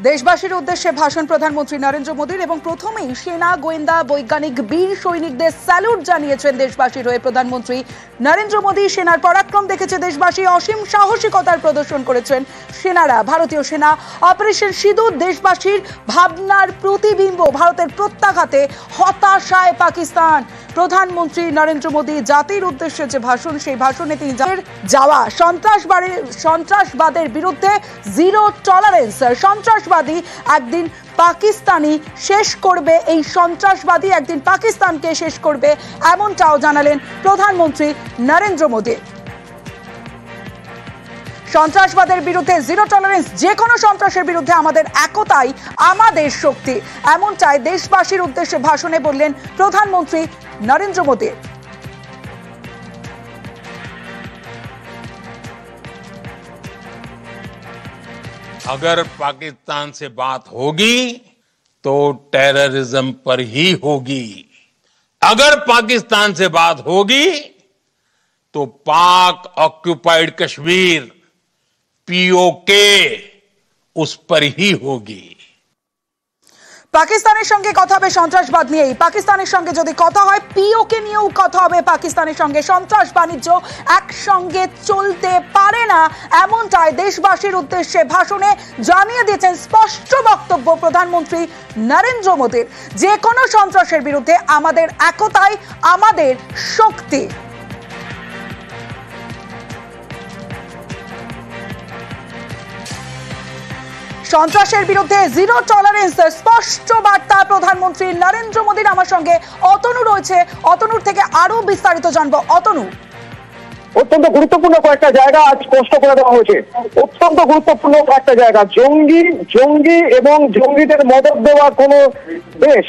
দেশবাসীর উদ্দেশ্যে ভাষণ প্রধানমন্ত্রী নরেন্দ্র মোদীর এবং প্রথমেই সেনা গোয়েন্দা বৈজ্ঞানিক বীর সৈনিকদের স্যালুট জানিয়েছেন দেশবাসীর হয়ে প্রধানমন্ত্রী নরেন্দ্র মোদী। সেনার পরাক্রম দেখেছে দেশবাসী, অসীম সাহসিকতার প্রদর্শন করেছেন সেনারা। ভারতীয় সেনা অপারেশন সিঁদুর দেশবাসীর ভাবনার প্রতিবিম্ব। ভারতের প্রত্যাঘাতে হতাশায় পাকিস্তান। প্রধানমন্ত্রী নরেন্দ্র মোদী জাতির উদ্দেশ্যে যে ভাষণ, সেই ভাষণে তিনি যাওয়া সন্ত্রাসবাদের বিরুদ্ধে জিরো টলারেন্স। সন্ত্রাসবাদী একদিন পাকিস্তানি শেষ করবে, এই সন্ত্রাসবাদী একদিন পাকিস্তানকে শেষ করবে, এমনটাও জানালেন প্রধানমন্ত্রী নরেন্দ্র মোদী। সন্ত্রাসবাদের বিরুদ্ধে জিরো টলারেন্স, যে কোনো সন্ত্রাসের বিরুদ্ধে আমাদের একতাই আমাদের শক্তি, এমনটাই দেশবাসীর উদ্দেশ্যে ভাষণে বললেন প্রধানমন্ত্রী নরেন্দ্র মোদী। अगर पाकिस्तान से बात होगी तो टेररिज्म पर ही होगी। अगर पाकिस्तान से बात होगी तो पाक ऑक्युपाइड कश्मीर पीओके उस पर ही होगी। পাকিস্তানের সঙ্গে কথা হবে সন্ত্রাসবাদ নিয়েই। পাকিস্তানের সঙ্গে যদি কথা হয় পিওকে নিয়েও কথা হবে। পাকিস্তানের সঙ্গে সন্ত্রাস বাণিজ্য একসঙ্গে চলতে পারে না, এমনটাই দেশবাসীর উদ্দেশ্যে ভাষণে জানিয়ে দিয়েছেন স্পষ্ট বক্তব্য প্রধানমন্ত্রী নরেন্দ্র মোদীর। যে কোনো সন্ত্রাসের বিরুদ্ধে আমাদের একতাই আমাদের শক্তি। সন্ত্রাসের বিরুদ্ধে জিরো টলারেন্স, স্পষ্ট বার্তা প্রধানমন্ত্রী নরেন্দ্র মোদীর। আমার সঙ্গে অতনু রয়েছে, অতনুর থেকে আরো বিস্তারিত জানবো। অতনু, অত্যন্ত গুরুত্বপূর্ণ কয়েকটা জায়গা আজ স্পষ্ট করে দেওয়া হয়েছে। অত্যন্ত গুরুত্বপূর্ণ কয়েকটা জায়গা, জঙ্গি এবং জঙ্গিদের মদদ দেওয়া কোন দেশ,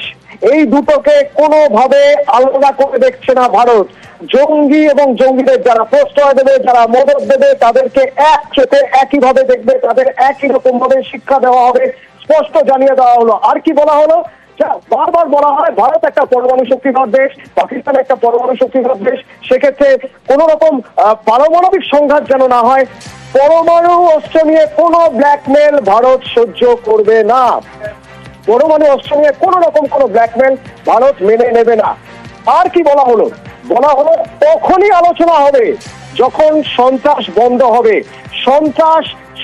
এই দুটোকে কোনোভাবে আলাদা করে দেখছে না ভারত। জঙ্গি এবং জঙ্গিদের যারা প্রশ্রয় দেবে, যারা মদদ দেবে, তাদেরকে এক চোখে একইভাবে দেখবে, তাদের একই রকম ভাবে শিক্ষা দেওয়া হবে, স্পষ্ট জানিয়ে দেওয়া হলো। আর কি বলা হলো? বারবার বলা হয় ভারত একটা পরমাণু শক্তিধর দেশ, পাকিস্তান একটা পরমাণু শক্তিধর দেশ, সেক্ষেত্রে কোন রকম পারমাণবিক সংঘাত যেন না হয়। পরমাণু অস্ত্র নিয়ে কোনো ব্ল্যাকমেল ভারত সহ্য করবে না। পরমাণু অস্ত্র নিয়ে কোন রকম কোন ব্ল্যাকমেল ভারত মেনে নেবে না। আর কি বলা হলো? বলা হলো তখনই আলোচনা হবে যখন সন্ত্রাস বন্ধ হবে।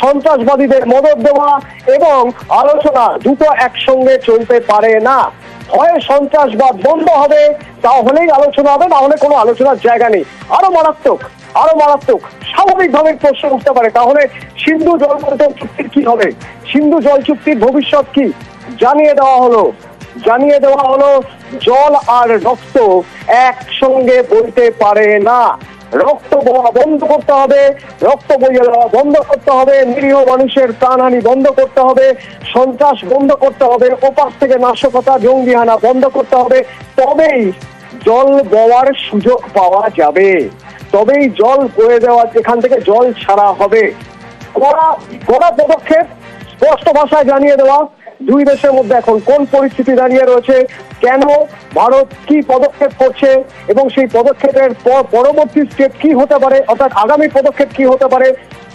সন্ত্রাসবাদীদের মদদ দেওয়া এবং আলোচনা দুটো একসঙ্গে চলতে পারে না। হয় সন্ত্রাসবাদ বন্ধ হবে, তাহলেই আলোচনা হবে, না হলে কোনো আলোচনার জায়গা নেই। আরো মারাত্মক স্বাভাবিকভাবে প্রশ্ন উঠতে পারে, তাহলে সিন্ধু জল বন্টন চুক্তির কি হবে? সিন্ধু জল চুক্তির ভবিষ্যৎ কি? জানিয়ে দেওয়া হলো জল আর রক্ত একসঙ্গে বইতে পারে না। রক্ত বওয়া বন্ধ করতে হবে, রক্ত বইয়ে দেওয়া বন্ধ করতে হবে, নিরীহ মানুষের প্রাণহানি বন্ধ করতে হবে, সন্ত্রাস বন্ধ করতে হবে, ওপাশ থেকে নাশকতা জঙ্গিহানা বন্ধ করতে হবে। তবেই জল বওয়ার সুযোগ পাওয়া যাবে, তবেই জল বয়ে দেওয়া, এখান থেকে জল ছাড়া হবে। কড়া পদক্ষেপ স্পষ্ট ভাষায় জানিয়ে দেওয়া দুই দেশের মধ্যে এখন কোন পরিস্থিতি দাঁড়িয়ে রয়েছে, কেন ভারত কি পদক্ষেপ করছে এবং সেই পদক্ষেপের পরবর্তী স্টেপ কি হতে পারে, অর্থাৎ আগামী পদক্ষেপ কি হতে পারে।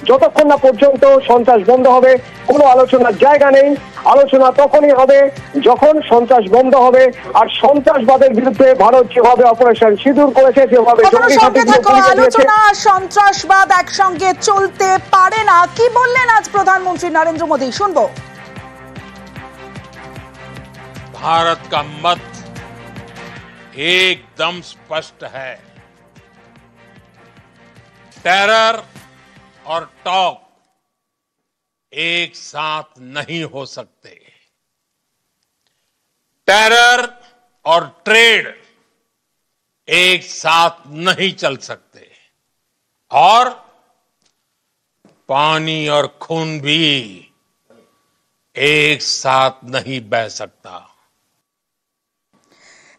যতক্ষণ না পর্যন্ত সন্ত্রাস বন্ধ হবে কোনো আলোচনার জায়গা নেই। আলোচনা তখনই হবে যখন সন্ত্রাস বন্ধ হবে। আর সন্ত্রাসবাদের বিরুদ্ধে ভারত যেভাবে অপারেশন সিঁদুর করেছে, যেভাবে সন্ত্রাসবাদ একসঙ্গে চলতে পারে না, কি বললেন আজ প্রধানমন্ত্রী নরেন্দ্র মোদী, শুনবো। भारत का मत एकदम स्पष्ट है। टेरर और टॉक एक साथ नहीं हो सकते। टेरर और ट्रेड एक साथ नहीं चल सकते, और पानी और खून भी एक साथ नहीं बह सकता।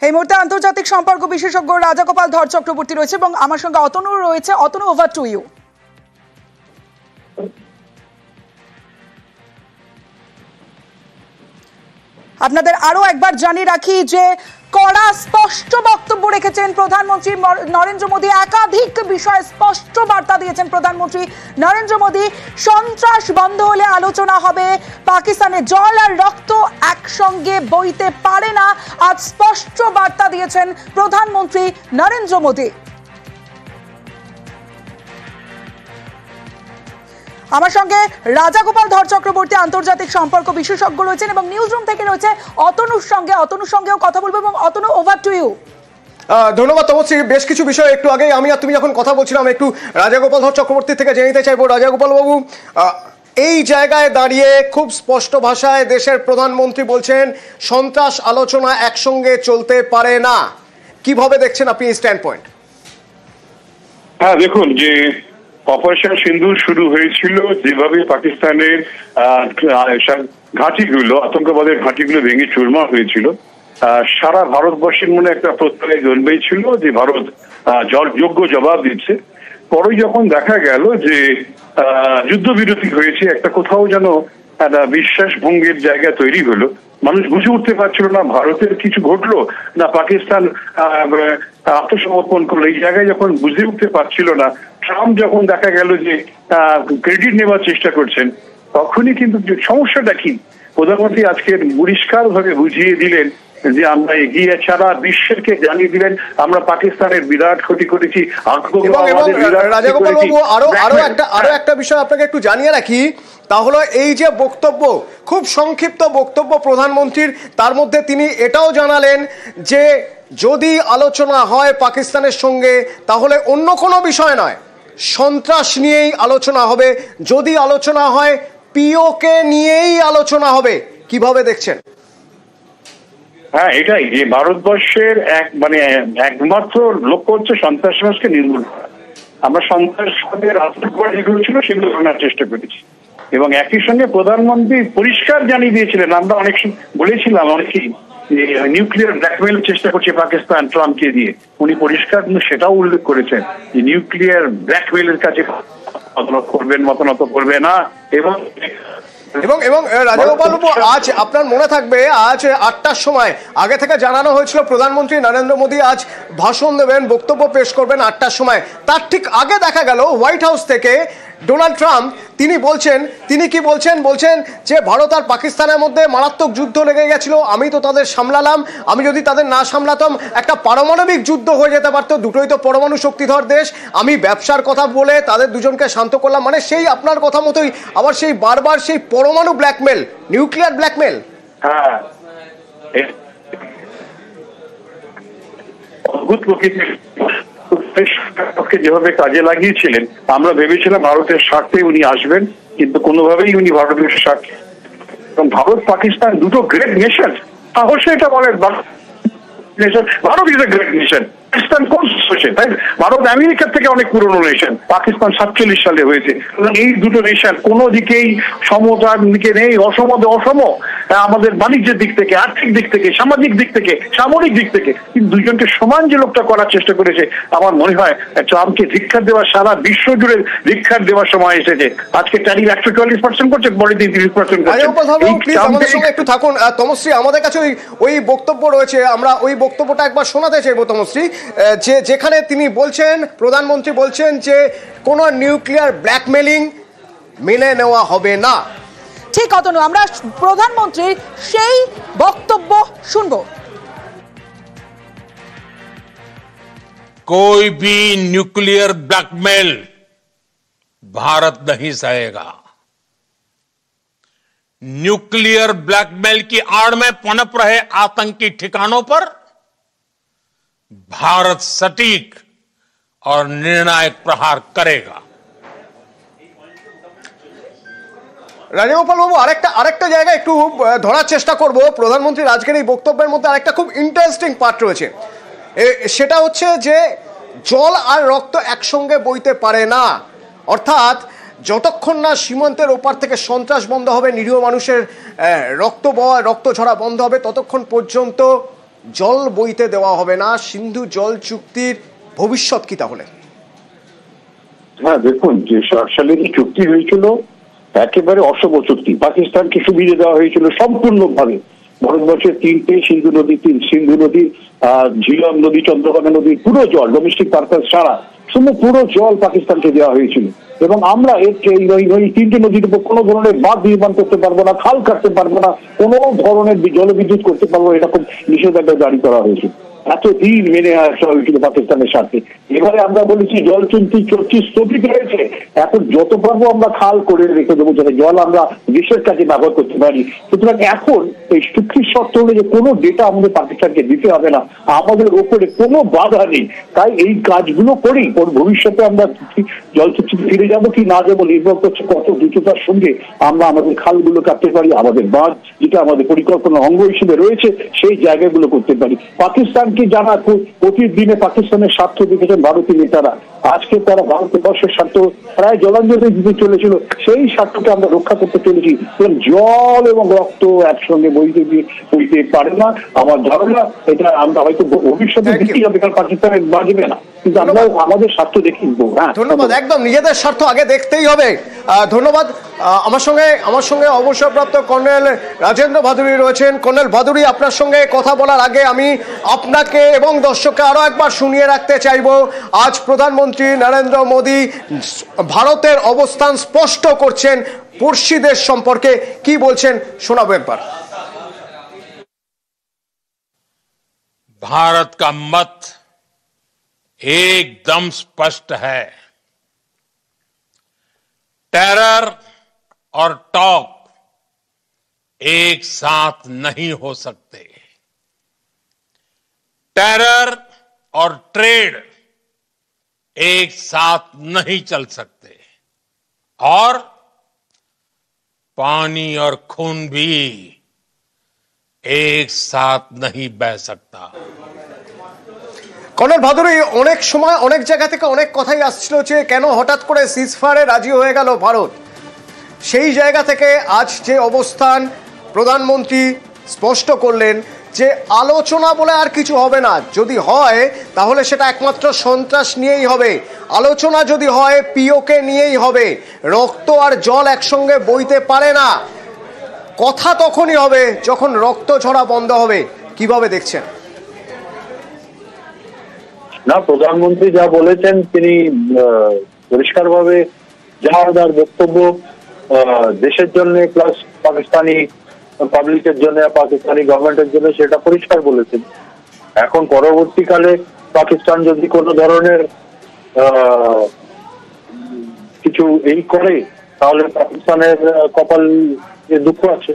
এই মুহূর্তে আন্তর্জাতিক সম্পর্ক বিশেষজ্ঞ রাজাগোপাল ধর চক্রবর্তী রয়েছে এবং আমার সঙ্গে অতনু রয়েছে। Atanu, over to you. আপনাদের আরো একবার জানিয়ে রাখি যে কড়া স্পষ্ট বক্তব্য রেখেছেন প্রধানমন্ত্রী নরেন্দ্র মোদী। একাধিক বিষয়ে স্পষ্ট বার্তা দিয়েছেন প্রধানমন্ত্রী নরেন্দ্র মোদী। সন্ত্রাস বন্ধ হলে আলোচনা হবে, পাকিস্তানে জল আর রক্ত একসঙ্গে বইতে পারে না, আজ স্পষ্ট বার্তা দিয়েছেন প্রধানমন্ত্রী নরেন্দ্র মোদী। আমার সঙ্গে রাজাগোপাল ধর চক্রবর্তী আন্তর্জাতিক সম্পর্ক বিশেষজ্ঞ রয়েছেন এবং নিউজ রুম থেকে রয়েছে অতনুর সঙ্গেও কথা বলবো। এবং অতনু, ওভার টু ইউ। ধন্যবাদ তমশ্রী। বেশ কিছু বিষয় একটু আগে আমি আর তুমি যখন কথা বলছিলাম একটু রাজাগোপাল ধর চক্রবর্তী থেকে জেনে নিতে চাইবো। রাজাগোপাল বাবু, এই জায়গায় দাঁড়িয়ে খুব স্পষ্ট ভাষায় দেশের প্রধানমন্ত্রী বলছেন সন্ত্রাস আলোচনা একসঙ্গে চলতে পারে না, কিভাবে দেখছেন আপনি এই স্ট্যান্ড পয়েন্ট? হ্যাঁ, দেখুন, যে অপারেশন সিন্দুর শুরু হয়েছিল, যেভাবে পাকিস্তানের ঘাঁটিগুলো, আতঙ্কবাদের ঘাঁটিগুলো ভেঙে চুরমার হয়েছিল, সারা ভারতবর্ষের মনে একটা প্রত্যয় জন্মেছিল যে ভারত যোগ্য জবাব দিচ্ছে। পরে যখন দেখা গেল যে যুদ্ধবিরতি হয়েছে, একটা কোথাও যেন একটা বিশ্বাস ভঙ্গের জায়গা তৈরি হলো, মানুষ বুঝে উঠতে পারছিল না ভারতের কিছু ঘটলো না পাকিস্তান আত্মসমর্পণ করলো। এই জায়গায় যখন বুঝে উঠতে পারছিল না, ট্রাম্প যখন দেখা গেল যে ক্রেডিট নেওয়ার চেষ্টা করছেন, তখনই কিন্তু সমস্যাটা কি, প্রধানমন্ত্রী আজকে পরিষ্কার ভাবে বুঝিয়ে দিলেন যে আমরা এগিয়ে, ছাড়া বিশ্বেরকে জানিয়ে দিলেন আমরা পাকিস্তানের বিরাট ক্ষতি করেছি। রাজাগোপাল বাবু, আরো একটা বিষয় আপনাকে একটু জানিয়ে রাখি, তা হলো এই যে বক্তব্য, খুব সংক্ষিপ্ত বক্তব্য প্রধানমন্ত্রীর, তার মধ্যে তিনি এটাও জানালেন যে যদি আলোচনা হয় পাকিস্তানের সঙ্গে তাহলে অন্য কোনো বিষয় নয়, সন্ত্রাস নিয়েই আলোচনা হবে, যদি আলোচনা হয় পিওকে নিয়েই আলোচনা হবে। কিভাবে দেখছেন? হ্যাঁ, এটাই যে ভারতবর্ষের একমাত্র লক্ষ্য হচ্ছে সন্ত্রাসবাদকে নির্মূল করা। আমরা সন্ত্রাসবাদের আতঙ্কবাদ যেগুলো ছিল সেগুলো ভাঙার চেষ্টা করেছি এবং একই সঙ্গে প্রধানমন্ত্রী পরিষ্কার জানিয়ে দিয়েছিলেন, আমরা অনেক বলেছিলাম অনেকেই যে নিউক্লিয়ার ব্ল্যাকমেইলের চেষ্টা করছে পাকিস্তান ট্রাম্পকে দিয়ে, উনি পরিষ্কার সেটাও উল্লেখ করেছেন যে নিউক্লিয়ার ব্ল্যাকমেইলের কাছে মতানত করবে না। এবং রাজাগোপাল বাবু, আজ আপনার মনে থাকবে আজ 8টার সময় আগে থেকে জানানো হয়েছিল প্রধানমন্ত্রী নরেন্দ্র মোদী আজ ভাষণ দেবেন, বক্তব্য পেশ করবেন 8টার সময়। তার ঠিক আগে দেখা গেল হোয়াইট হাউস থেকে ডোনাল্ড ট্রাম্প তিনি কি বলছেন যে ভারত আর পাকিস্তানের মধ্যে মারাত্মক যুদ্ধ লেগে গেছিল, আমি তো তাদের সামলালাম, আমি যদি তাদের না সামলাতাম একটা পারমাণবিক যুদ্ধ হয়ে যেতে পারতো, দুটোই তো পরমাণু শক্তিধর দেশ, আমি ব্যবসার কথা বলে তাদের দুজনকে শান্ত করলাম। মানে সেই আপনার কথা মতোই আবার সেই বারবার সেই পরমাণু ব্ল্যাকমেল, নিউক্লিয়ার ব্ল্যাকমেল। হ্যাঁ, অদ্ভুত প্রকৃতির যেভাবে কাজে লাগিয়েছিলেন, আমরা ভেবেছিলাম ভারতের স্বার্থে উনি আসবেন, কিন্তু কোনোভাবেই উনি ভারতের স্বার্থে, এবং ভারত পাকিস্তান দুটো গ্রেট নেশন, অবশ্যই এটা বলেন Bharat is a great nation, Pakistan কোন নেশন, তাই ভারত আমেরিকার থেকে অনেক পুরনো নেশন, পাকিস্তান 47 সালে হয়েছে। এই দুটো নেশন কোনো দিকেই সমতার দিকে নেই, অসম আমাদের বাণিজ্যের দিক থেকে, আর্থিক দিক থেকে, সামাজিক দিক থেকে, সামরিক দিক থেকে, কিন্তু দুজনকে সমান যে লোকটা করার চেষ্টা করেছে, আমার মনে হয় ট্রাম্পকে ধিক্কার দেওয়ার, সারা বিশ্ব জুড়ে ধিক্কার দেওয়ার সময় এসেছে। আজকে ট্যারিফ 144% করছে, পরে 30% করছে। একটু থাকুন তমশ্রী, আমাদের কাছে ওই বক্তব্য রয়েছে, আমরা ওই বক্তব্যটা একবার শোনাতে চাইবো তমশ্রী, যেখানে তিনি বলছেন, প্রধানমন্ত্রী বলছেন যে কোনো নিউক্লিয়ার ব্ল্যাকমেলিং মেনে নেওয়া হবে না। ঠিক অতনু, আমরা প্রধানমন্ত্রীর সেই বক্তব্য শুনবো। कोई भी न्यूक्लियर ब्लैकमेल भारत नहीं सहेगा। न्यूक्लियर ब्लैकमेल की आड़ में पनप रहे आतंकी ठिकानों पर भारत सटीक और निर्णायक प्रहार करेगा। রাজাগোপাল বাবু, আরেকটা জায়গা একটু ধরার চেষ্টা করব। প্রধানমন্ত্রীর আজকের এই বক্তব্যের মধ্যে আরেকটা খুব ইন্টারেস্টিং পার্ট রয়েছে, সেটা হচ্ছে যে জল আর রক্ত একসঙ্গে বইতে পারে না, অর্থাৎ যতক্ষণ না সীমান্তের ওপার থেকে সন্ত্রাস বন্ধ হবে, নিরীহ মানুষের রক্ত ঝরা বন্ধ হবে, ততক্ষণ পর্যন্ত জল বইতে দেওয়া হবে না। সিন্ধু জল চুক্তির ভবিষ্যৎ কি তাহলে? হ্যাঁ, দেখুন, যে 60 সালে চুক্তি হয়েছিল একেবারে অশুভ চুক্তি, পাকিস্তানকে সুবিধা দেওয়া হয়েছিল সম্পূর্ণভাবে, ভারতবর্ষের 3টে সিন্ধু নদী, ঝিলম নদী, চন্দ্রকোনা নদী পুরো জল ডোমেস্টিক পারপাস ছাড়া পুরো জল পাকিস্তানকে দেওয়া হয়েছিল। এবং আমরা এই 3টে নদীর উপর কোনো ধরনের বাঁধ নির্মাণ করতে পারবো না, খাল কাটতে পারবো না, কোনো ধরনের জলবিদ্যুৎ করতে পারবো, এরকম নিষেধাজ্ঞা জারি করা হয়েছিল। এতদিন মেনে আসা হয়েছিল পাকিস্তানের সাথে। এবারে আমরা বলেছি জল চুক্তি স্থগিত হয়েছে, এখন যত পারবো আমরা খাল করে রেখে দেবো যাতে জল আমরা দেশের কাজে ব্যবহার করতে পারি। সুতরাং এখন এই চুক্তির শর্ত হলো যে কোনো ডেটা আমাদের পাকিস্তানকে দিতে হবে না, আমাদের ওপরে কোনো বাধা নেই। তাই এই কাজগুলো করি, ওর ভবিষ্যতে আমরা জল চুক্তিতে ফিরে যাবো কি না যাবো নির্ভর করছে কত দ্রুততার সঙ্গে আমরা আমাদের খালগুলো কাটতে পারি, আমাদের বাঁধ যেটা আমাদের পরিকল্পনার অঙ্গ হিসেবে রয়েছে সেই জায়গাগুলো করতে পারি। পাকিস্তানকে যারা প্রতিদিনে পাকিস্তানের স্বার্থ দেখেছেন ভারতীয় নেতারা, আজকে তারা ভারতবর্ষের স্বার্থ প্রায় জলাঞ্জলি দিতে চলেছিল, সেই স্বার্থকে আমরা রক্ষা করতে চলেছি। জল এবং রক্ত একসঙ্গে বইতে পারে না। আমার ধারণা এটা আমরা হয়তো ভবিষ্যতে দেখতে যাবে, কারণ পাকিস্তানের বাজবে না, কিন্তু আমরা আমাদের স্বার্থ দেখিয়ে দেবো। হ্যাঁ, ধন্যবাদ। একদম নিজেদের স্বার্থ আগে দেখতেই হবে। ধন্যবাদ। আমার সঙ্গে অবসরপ্রাপ্ত কর্নেল রাজেন্দ্র ভাদুরী রয়েছেন। কর্নেল ভাদুরী, আপনার সঙ্গে কথা বলার আগে আমি আপনাকে এবং দর্শককে আরো একবার শুনিয়ে রাখতে চাইব, আজ প্রধানমন্ত্রী নরেন্দ্র মোদী ভারতের অবস্থান স্পষ্ট করছেন পড়শি দেশ সম্পর্কে, কি বলছেন শোনাবো একবার। भारत का मत एकदम स्पष्ट है। टेरर और टॉक एक साथ नहीं हो सकते। टेरर और ट्रेड एक साथ नहीं चल सकते, और पानी और खून भी एक साथ नहीं बह सकता। কর্নেল ভাদুরী, অনেক সময় অনেক জায়গা থেকে অনেক কথাই আসছিল যে কেন হঠাৎ করে সিজফায়ারে রাজি হয়ে গেল ভারত। সেই জায়গা থেকে আজ যে অবস্থান প্রধানমন্ত্রী স্পষ্ট করলেন যে আলোচনা বলে আর কিছু হবে না, যদি হয় তাহলে সেটা একমাত্র সন্ত্রাস নিয়েই হবে, আলোচনা যদি হয় পিওকে নিয়েই হবে, রক্ত আর জল একসঙ্গে বইতে পারে না। কথা তখনই হবে যখন রক্ত ঝরা বন্ধ হবে। কিভাবে দেখছেন? না, প্রধানমন্ত্রী যা বলেছেন তিনি পরিষ্কারভাবে যা ওনার বক্তব্য দেশের জন্য প্লাস পাকিস্তানি পাবলিকের জন্য, পাকিস্তানি গভর্নমেন্টের জন্য সেটা পরিষ্কার বলেছেন। এখন পরবর্তীকালে পাকিস্তান যদি কোনো ধরনের কিছু এই করে তাহলে পাকিস্তানের কপাল দুঃখ আছে।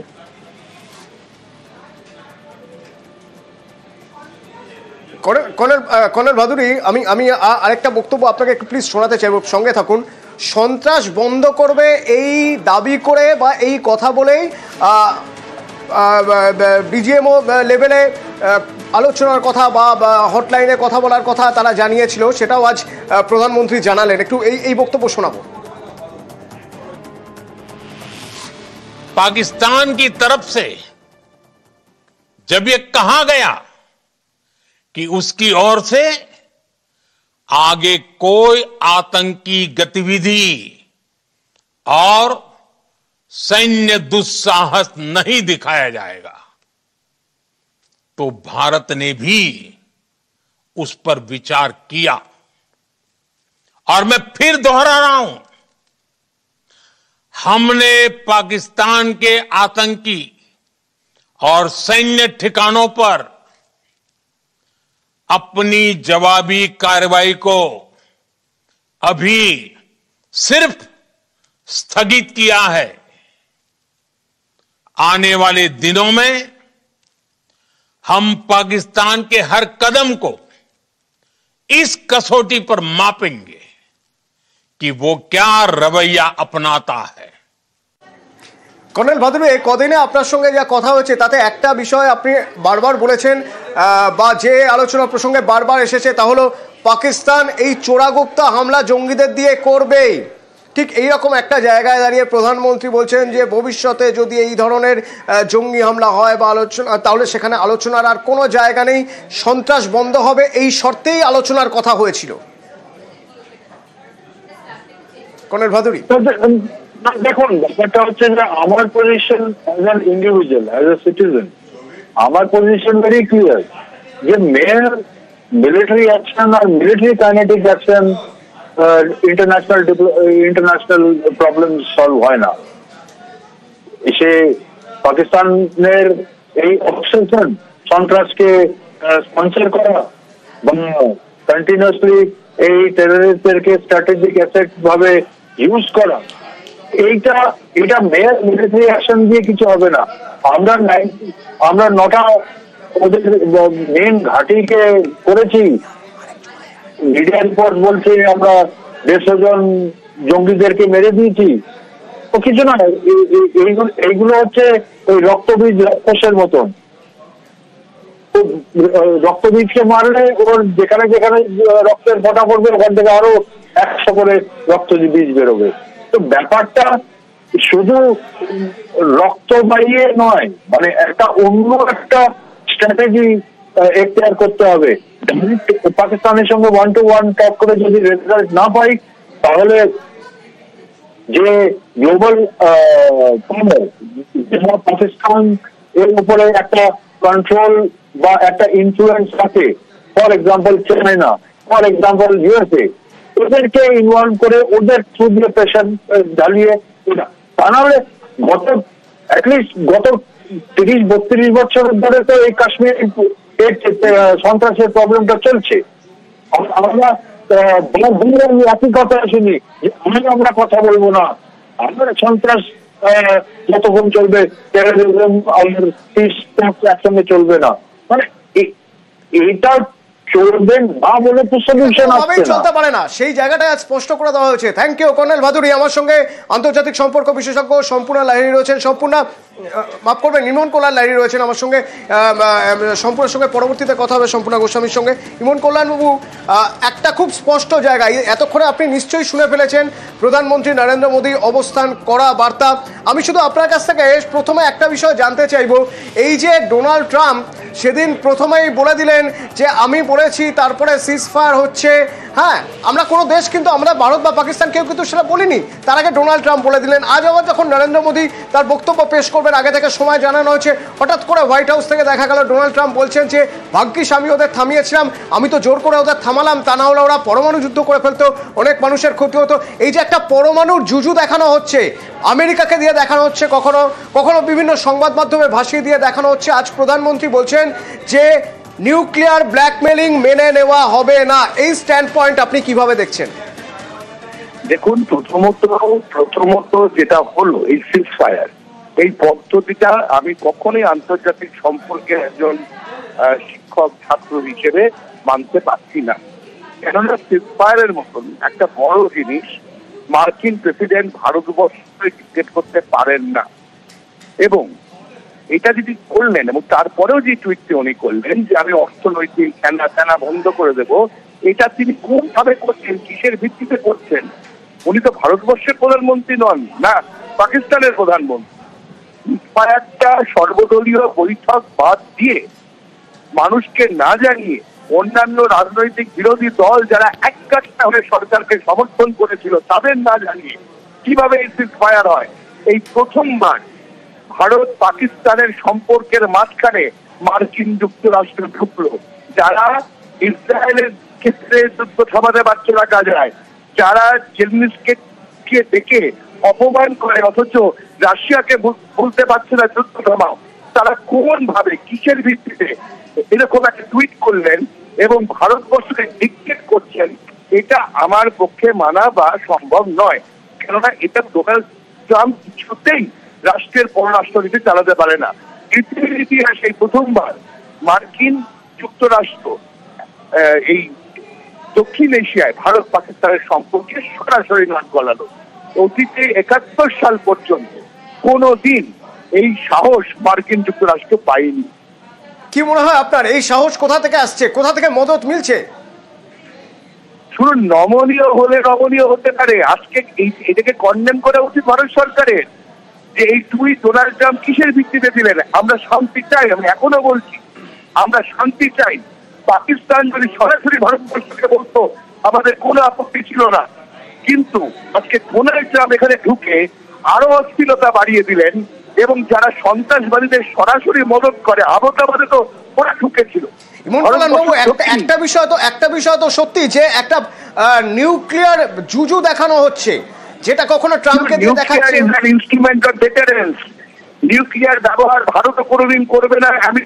কর্নেল ভাদুরী, আমি আরেকটা বক্তব্য আপনাকে একটু প্লিজ শোনাতে চাইব, সঙ্গে থাকুন। সন্ত্রাস বন্ধ করবে এই দাবি করে বা এই কথা বলেই বিজিএমও লেভেলে আলোচনার কথা বা হটলাইনে কথা বলার কথা তারা জানিয়েছিল, সেটাও আজ প্রধানমন্ত্রী জানালেন। একটু এই বক্তব্য শোনাবো। पाकिस्तान की तरफ से जब ये कहा गया कि उसकी ओर से आगे कोई आतंकी गतिविधि और सैन्य दुस्साहस नहीं दिखाया जाएगा, तो भारत ने भी उस पर विचार किया। और मैं फिर दोहरा रहा हूं, हमने पाकिस्तान के आतंकी और सैन्य ठिकानों पर अपनी जवाबी कार्रवाई को अभी सिर्फ स्थगित किया है। आने वाले दिनों में हम पाकिस्तान के हर कदम को इस कसौटी पर मापेंगे कि वो क्या रवैया अपनाता है। কর্নেল ভাদুরী, কদিনে আপনার সঙ্গে যা কথা হয়েছে তাতে একটা বিষয় আপনি বারবার বলেছেন বা যে আলোচনা প্রসঙ্গে বারবার এসেছে, তা হলো পাকিস্তান এই চোরাগুপ্তা হামলা জঙ্গিদের দিয়ে করবেই। ঠিক এইরকম একটা জায়গায় দাঁড়িয়ে প্রধানমন্ত্রী বলছেন যে ভবিষ্যতে যদি এই ধরনের জঙ্গি হামলা হয় বা আলোচনা, তাহলে সেখানে আলোচনার আর কোনো জায়গা নেই, সন্ত্রাস বন্ধ হবে এই শর্তেই আলোচনার কথা হয়েছিল। কর্নেল ভাদুরী, দেখুন, ব্যাপারটা হচ্ছে যে আমার position as an individual, as a citizen, আমার পজিশন ভেরি ক্লিয়ার যে মেয়ের মিলিটারি অ্যাকশন আর military kinetic action international problem solve হয় না। সে পাকিস্তানের এই অবসেশন সন্ত্রাসকে স্পন্সর করা বা কন্টিনিউসলি এই টেররিস্টদেরকে স্ট্র্যাটেজিক অ্যাসেট ভাবে ইউজ করা, এটা মেয়ের মিলিটারি অ্যাকশন দিয়ে কিছু হবে না। আমরা 9টা ওদের মেন ঘাঁটিকে করেছি, মিডিয়া রিপোর্ট বলছে আমরা 150 জন জঙ্গিদেরকে মেরে দিয়েছি। তো কিছু না, এইগুলো হচ্ছে ওই রক্তবীজ রাক্ষসের মতন। রক্তবীজকে মারলে ওর যেখানে যেখানে রক্তের ফোঁটা পড়বে ওখান থেকে আরো 100 করে রক্তবীজ বেরোবে। তো ব্যাপারটা শুধু রক্ত বাইয়ে নয়, মানে একটা অন্য একটা স্ট্র্যাটেজি এখতিয়ার করতে হবে। পাকিস্তানের সঙ্গে 1-to-1 টক করে যদি রেজাল্ট না পাই, তাহলে যে গ্লোবাল পাকিস্তান এর উপরে একটা কন্ট্রোল বা একটা ইনফ্লুয়েন্স আছে, for example China, for example USA, ওদেরকে ইনভলভ করে ওদের থ্রু দিয়ে প্রেশার ঢালিয়ে, তা নাহলে গত 30-32 বছরের ধরে তো এই কাশ্মীর সন্ত্রাসের প্রবলেমটা চলছে। আমরা একই কথা শুনি যে আমরা কথা বলবো না, আমরা সন্ত্রাস যতক্ষণ চলবে টেররিজম আর পিস একসঙ্গে চলবে না, মানে এইটা চলবে না বলে তো সলিউশন চলতে পারে না, সেই জায়গাটা স্পষ্ট করে দেওয়া হয়েছে। Thank you colonel Bhaduri. আমার সঙ্গে আন্তর্জাতিক সম্পর্ক বিশেষজ্ঞ সম্পূর্ণা লাহিড়ী রয়েছেন, মাফ করবেন ইমন কল্যাণ লাহিড়ী রয়েছেন আমার সঙ্গে। সম্পূর্ণের সঙ্গে পরবর্তীতে কথা হবে সম্পূর্ণা গোস্বামীর সঙ্গে। ইমন কল্যাণবাবু, একটা খুব স্পষ্ট জায়গায় এতক্ষণে আপনি নিশ্চয়ই শুনে ফেলেছেন প্রধানমন্ত্রী নরেন্দ্র মোদী অবস্থান করা বার্তা। আমি শুধু আপনার কাছ থেকে প্রথমে একটা বিষয় জানতে চাইব, এই যে ডোনাল্ড ট্রাম্প সেদিন প্রথমেই বলে দিলেন যে আমি বলেছি, তারপরে সিজফায়ার হচ্ছে, হ্যাঁ আমরা কোনো দেশ কিন্তু আমরা ভারত বা পাকিস্তান কেউ কিন্তু সেটা বলিনি, তার আগে ডোনাল্ড ট্রাম্প বলে দিলেন। আজ আবার যখন নরেন্দ্র মোদী তার বক্তব্য পেশ করবেন, আগে থেকে সময় জানানো হয়েছে, হঠাৎ করে হোয়াইট হাউস থেকে দেখা গেল ডোনাল্ড ট্রাম্প বলছেন যে ভাগ্যিস আমি ওদের থামিয়েছিলাম, আমি তো জোর করে ওদের থামালাম, তা না হলে ওরা পরমাণু যুদ্ধ করে ফেলতো, অনেক মানুষের ক্ষতি হতো। এই যে একটা পরমাণুর জুজু দেখানো হচ্ছে, আমেরিকাকে দিয়ে দেখানো হচ্ছে, কখনো কখনো বিভিন্ন সংবাদ মাধ্যমে ভাসিয়ে দিয়ে দেখানো হচ্ছে, আজ প্রধানমন্ত্রী বলছেন যে নিউক্লিয়ার ব্ল্যাকমেলিং মেনে নেওয়া হবে না। এই স্ট্যান্ড পয়েন্ট আপনি কিভাবে দেখছেন? দেখুন, প্রথমত যেটা হলো এই সিজফায়ার, এই পদ্ধতিটা আমি কখনোই আন্তর্জাতিক সম্পর্কে একজন শিক্ষক ছাত্র হিসেবে মানতে পারছি না। কেননা সিজফায়ারের মতন একটা বড় জিনিস মার্কিন প্রেসিডেন্ট ভারতবর্ষে ডিক্টেট করতে পারেন না, এবং এটা যদি করলেন এবং তারপরেও যে টুইটটি উনি করলেন যে আমি অর্থনৈতিক খেনা বন্ধ করে দেব, এটা তিনি কোনভাবে করছেন, কিসের ভিত্তিতে করছেন? উনি তো ভারতবর্ষের প্রধানমন্ত্রী নন, না পাকিস্তানের প্রধানমন্ত্রী। একটা সর্বদলীয় বৈঠক বাদ দিয়ে, মানুষকে না জানিয়ে, অন্যান্য রাজনৈতিক বিরোধী দল যারা এককাট্টা হয়ে সরকারকে সমর্থন করেছিল তাদের না জানিয়ে কিভাবে এই সিজফায়ার হয়? এই প্রথমবার ভারত পাকিস্তানের সম্পর্কের মাঝখানে মার্কিন যুক্তরাষ্ট্র ঢুকলো। যারা ইসরায়েলের ক্ষেত্রে যুদ্ধ থামাতে পারছে না গাজায়, যারা জেলনিস্টকে দেখে অপমান করে অথচ রাশিয়াকে বলতে পারছে না যুদ্ধ থামাও, তারা কোন ভাবে কিসের ভিত্তিতে এরকম একটা টুইট করলেন এবং ভারতবর্ষকে ডিক্টেট করছেন? এটা আমার পক্ষে মানা বা সম্ভব নয়। কেননা এটা ডোনাল্ড ট্রাম্প কিছুতেই রাষ্ট্রের পররাষ্ট্রনীতি চালাতে পারে না। পৃথিবীর ইতিহাসে এই প্রথমবার মার্কিন যুক্তরাষ্ট্র এই দক্ষিণ এশিয়ায় ভারত পাকিস্তানের সম্পর্কে সরাসরি নাক গলালো। অতীতে 71 সাল পর্যন্ত কোনোদিন এই সাহস মার্কিন যুক্তরাষ্ট্র পায়নি। কি মনে হয় আপনার, এই সাহস কোথা থেকে আসছে, কোথা থেকে মদত মিলছে? শুনুন, নমনীয় হলে নমনীয় হতে পারে। আজকে এটাকে কন্ডেম করা উচিত ভারত সরকারের, যে এই টুইট ডোনাল্ড ট্রাম্প কিসের ভিত্তিতে দিলেন। আমরা শান্তি চাই, আমি এখনো বলছি আমরা শান্তি চাই। পাকিস্তান যদি সরাসরি ভারতবর্ষকে বলতো আমাদের কোনো আপত্তি ছিল না, কিন্তু আজকে ডোনাল্ড ট্রাম্প এখানে ঢুকে আরো অস্থিরতা বাড়িয়ে দিলেন এবং যারা সন্ত্রাসবাদীদের সরাসরি মদত করে, আহমদাবাদে তো ওরা ঢুকেছিল। ইমন কল্যাণ বাবু, একটা বিষয় তো সত্যি যে একটা নিউক্লিয়ার জুজু দেখানো হচ্ছে, যেটা কখনো ট্রাম্পকে দিয়ে দেখাচ্ছে। ইনস্ট্রুমেন্ট অফ ডিটারেন্স, নিউক্লিয়ার ব্যবহার ভারতও কোনোদিন করবে না, আমি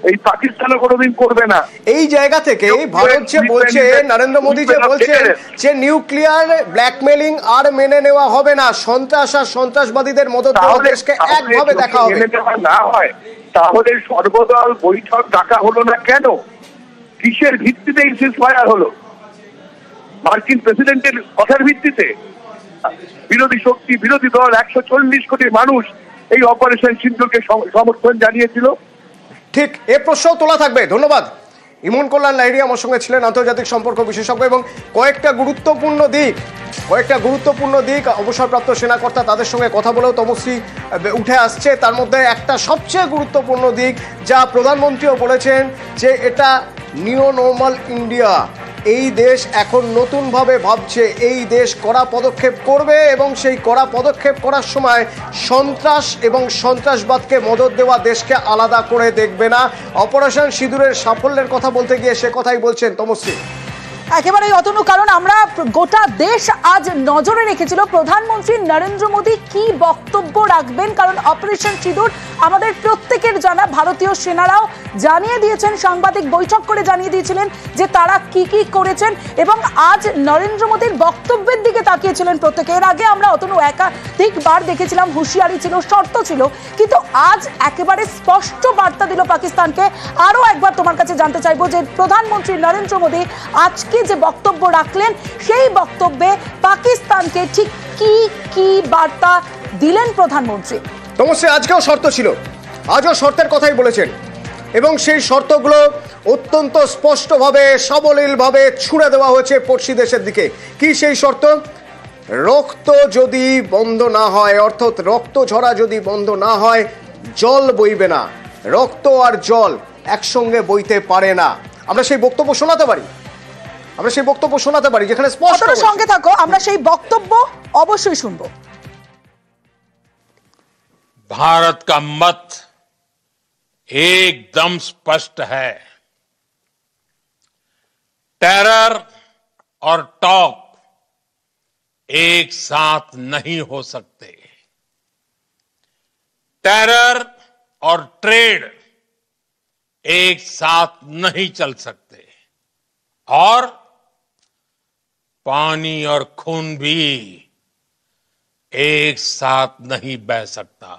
এই পাকিস্তানও কোনোদিন করবে না। এই জায়গা থেকে ভারত যে বলছে, নরেন্দ্র মোদী যে বলছেন যে নিউক্লিয়ার ব্ল্যাকমেলিং আর মেনে নেওয়া হবে না, সন্ত্রাস আর সন্ত্রাসবাদীদের মদত দেওয়া দেশকে একভাবে দেখা হবে। না হয় তাহলে সর্বদল বৈঠক ডাকা হলো না কেন? কিসের ভিত্তিতে এই সিজফায়ার হলো? মার্কিন প্রেসিডেন্টের কথার ভিত্তিতে? বিরোধী শক্তি, বিরোধী দল 140 কোটি মানুষ এই অপারেশন সিন্ধুকে সমর্থন জানিয়েছিল। ঠিক, এ প্রশ্ন তোলা থাকবে। ধন্যবাদ। ইমন কল্যাণ লাহিড়ী আমার সঙ্গে ছিলেন, আন্তর্জাতিক সম্পর্ক বিশেষজ্ঞ, এবং কয়েকটা গুরুত্বপূর্ণ দিক অবসরপ্রাপ্ত সেনাকর্তা তাদের সঙ্গে কথা বলেও তমশ্রী উঠে আসছে। তার মধ্যে একটা সবচেয়ে গুরুত্বপূর্ণ দিক যা প্রধানমন্ত্রীও বলেছেন যে এটা নিও নর্মাল ইন্ডিয়া। এই দেশ এখন নতুনভাবে ভাবছে, এই দেশ কড়া পদক্ষেপ করবে এবং সেই কড়া পদক্ষেপ করার সময় সন্ত্রাস এবং সন্ত্রাসবাদকে মদত দেওয়া দেশকে আলাদা করে দেখবে না। অপারেশন সিঁদুরের সাফল্যের কথা বলতে গিয়ে সে কথাই বলছেন তমশ্রী। একেবারেই অতনু, কারণ আমরা গোটা দেশ আজ নজরে রেখেছিল প্রধানমন্ত্রী নরেন্দ্র মোদী কি বক্তব্য রাখবেন, কারণ অপারেশন সিঁদুর আমাদের প্রত্যেকের জানা। ভারতীয় সেনারাও জানিয়ে দিয়েছেন, সাংবাদিক বৈঠক করে জানিয়ে দিয়েছিলেন যে তারা কি কি করেছেন, এবং আজ নরেন্দ্র মোদীর বক্তব্যের দিকে তাকিয়েছিলেন প্রত্যেকে। এর আগে আমরা অতনু একাধিকবার দেখেছিলাম হুঁশিয়ারি ছিল, শর্ত ছিল, কিন্তু আজ একেবারে স্পষ্ট বার্তা দিল পাকিস্তানকে। আরও একবার তোমার কাছে জানতে চাইবো যে প্রধানমন্ত্রী নরেন্দ্র মোদী আজকে যে বক্তব্য রাখলেন, সেই বক্তব্যে পাকিস্তানকে ঠিক কি কি বার্তা দিলেন প্রধানমন্ত্রী? তমশ্রী, আজকেও শর্ত ছিল, আজও শর্তের কথাই বলেছেন, এবং সেই শর্তগুলো অত্যন্ত স্পষ্টভাবে সাবলীলভাবে ছুড়ে দেওয়া হয়েছে পড়শি দেশের দিকে। কি সেই শর্ত? রক্ত যদি বন্ধ না হয়, অর্থাৎ রক্ত ঝরা যদি বন্ধ না হয়, জল বইবে না। রক্ত আর জল একসঙ্গে বইতে পারে না। আমরা সেই বক্তব্য শোনাতে পারি যেখানে স্পষ্ট। সঙ্গে থাকো, আমরা সেই বক্তব্য অবশ্যই শুনবো। भारत का मत एकदम स्पष्ट है। टेरर और टॉक एक साथ नहीं हो सकते। टेरर और ट्रेड एक साथ नहीं चल सकते, और पानी और खून भी एक साथ नहीं बह सकता।